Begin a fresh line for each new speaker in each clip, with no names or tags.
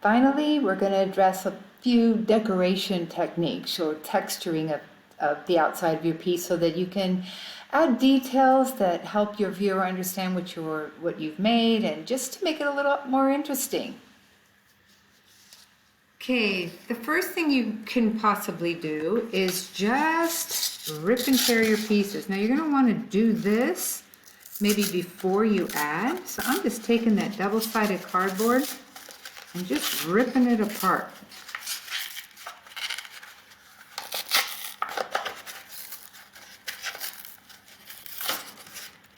Finally, we're going to address a few decoration techniques or texturing of the outside of your piece so that you can add details that help your viewer understand what you've made and just to make it a little more interesting. Okay, the first thing you can possibly do is just rip and tear your pieces. Now you're going to want to do this maybe before you add. So I'm just taking that double-sided cardboard and just ripping it apart.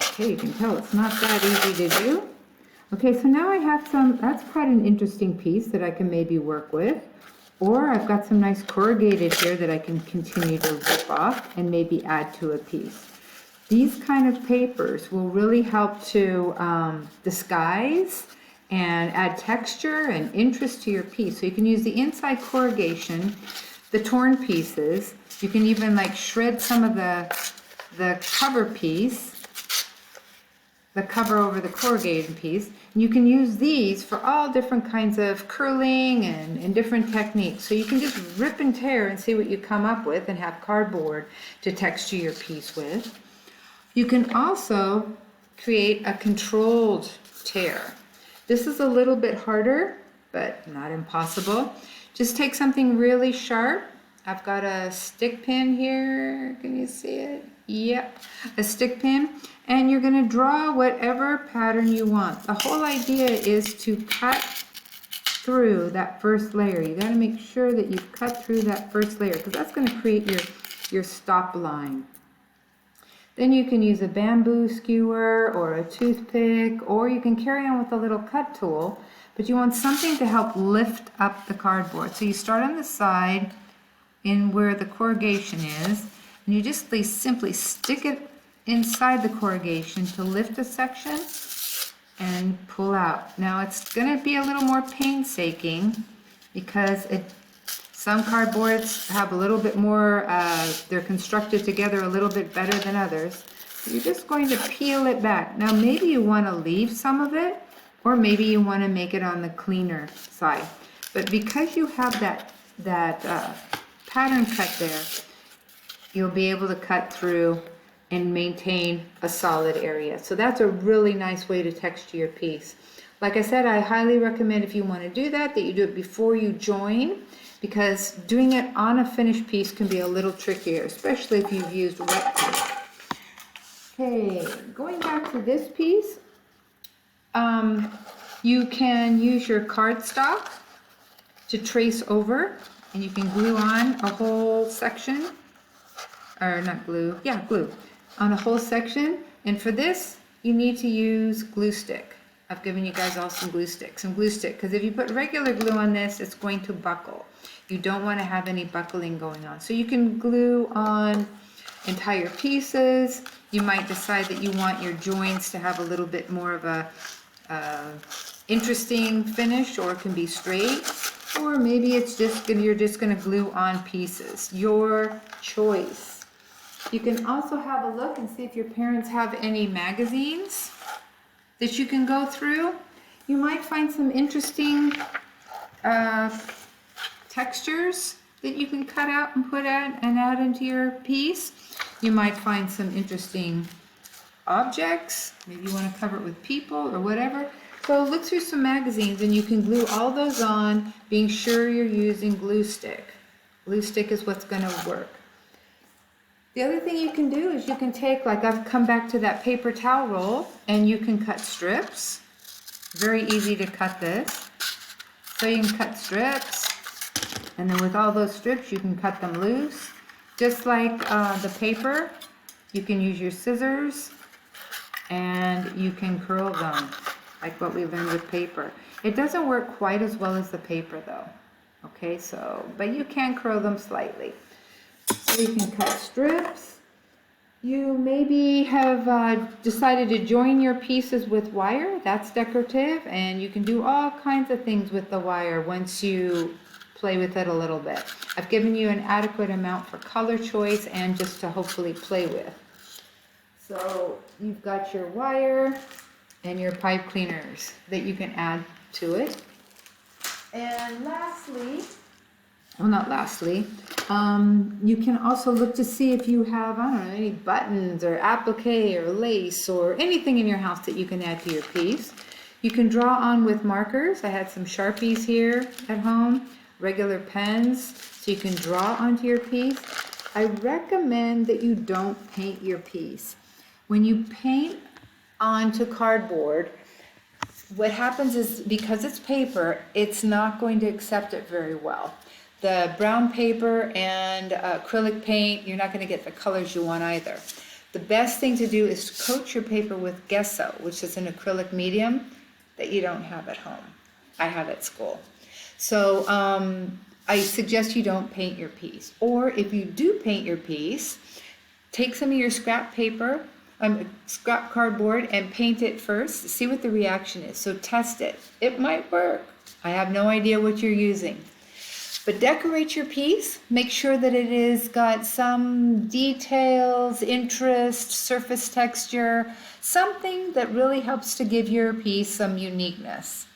Okay, you can tell it's not that easy to do. Okay, so now I have that's quite an interesting piece that I can maybe work with. Or I've got some nice corrugated here that I can continue to rip off and maybe add to a piece. These kind of papers will really help to disguise and add texture and interest to your piece. So you can use the inside corrugation, the torn pieces. You can even like shred some of the cover piece, the cover over the corrugated piece. And you can use these for all different kinds of curling and different techniques. So you can just rip and tear and see what you come up with and have cardboard to texture your piece with. You can also create a controlled tear. This is a little bit harder, but not impossible. Just take something really sharp. I've got a stick pin here. Can you see it? Yep, a stick pin. And you're going to draw whatever pattern you want. The whole idea is to cut through that first layer. You got to make sure that you cut through that first layer because that's going to create your stop line. Then you can use a bamboo skewer or a toothpick, or you can carry on with a little cut tool, but you want something to help lift up the cardboard. So you start on the side in where the corrugation is, and you just simply stick it inside the corrugation to lift a section and pull out. Now it's going to be a little more painstaking because some cardboards have a little bit more, they're constructed together a little bit better than others. So you're just going to peel it back. Now maybe you want to leave some of it, or maybe you want to make it on the cleaner side. But because you have that pattern cut there, you'll be able to cut through and maintain a solid area. So that's a really nice way to texture your piece. Like I said, I highly recommend if you want to do that you do it before you join, because doing it on a finished piece can be a little trickier, especially if you've used wet tape. Okay, going back to this piece, you can use your cardstock to trace over, and you can glue on a whole section, or not glue, yeah, glue on a whole section. And for this, you need to use glue stick. I've given you guys all some glue stick, because if you put regular glue on this, it's going to buckle. You don't want to have any buckling going on. So you can glue on entire pieces. You might decide that you want your joints to have a little bit more of a interesting finish, or it can be straight, or maybe it's just you're just going to glue on pieces. Your choice. You can also have a look and see if your parents have any magazines that you can go through. You might find some interesting textures that you can cut out and put out and add into your piece. You might find some interesting objects. Maybe you want to cover it with people or whatever. So look through some magazines and you can glue all those on, being sure you're using glue stick. Glue stick is what's going to work. The other thing you can do is you can take, like I've come back to that paper towel roll, and you can cut strips. Very easy to cut this. So you can cut strips, and then with all those strips you can cut them loose. Just like the paper, you can use your scissors and you can curl them, like what we learned with paper. It doesn't work quite as well as the paper though. Okay, so, but you can curl them slightly. So you can cut strips. You maybe have decided to join your pieces with wire. That's decorative, and you can do all kinds of things with the wire once you play with it a little bit. I've given you an adequate amount for color choice and just to hopefully play with. So you've got your wire and your pipe cleaners that you can add to it. And lastly, well, not lastly, you can also look to see if you have, I don't know, any buttons or applique or lace or anything in your house that you can add to your piece. You can draw on with markers. I had some Sharpies here at home, regular pens, so you can draw onto your piece. I recommend that you don't paint your piece. When you paint onto cardboard, what happens is, because it's paper, it's not going to accept it very well. The brown paper and acrylic paint, you're not going to get the colors you want either. The best thing to do is coat your paper with gesso, which is an acrylic medium that you don't have at home. I have at school. So I suggest you don't paint your piece. Or if you do paint your piece, take some of your scrap paper, scrap cardboard, and paint it first. See what the reaction is. So test it. It might work. I have no idea what you're using. But decorate your piece. Make sure that it is got some details, interest, surface texture, something that really helps to give your piece some uniqueness.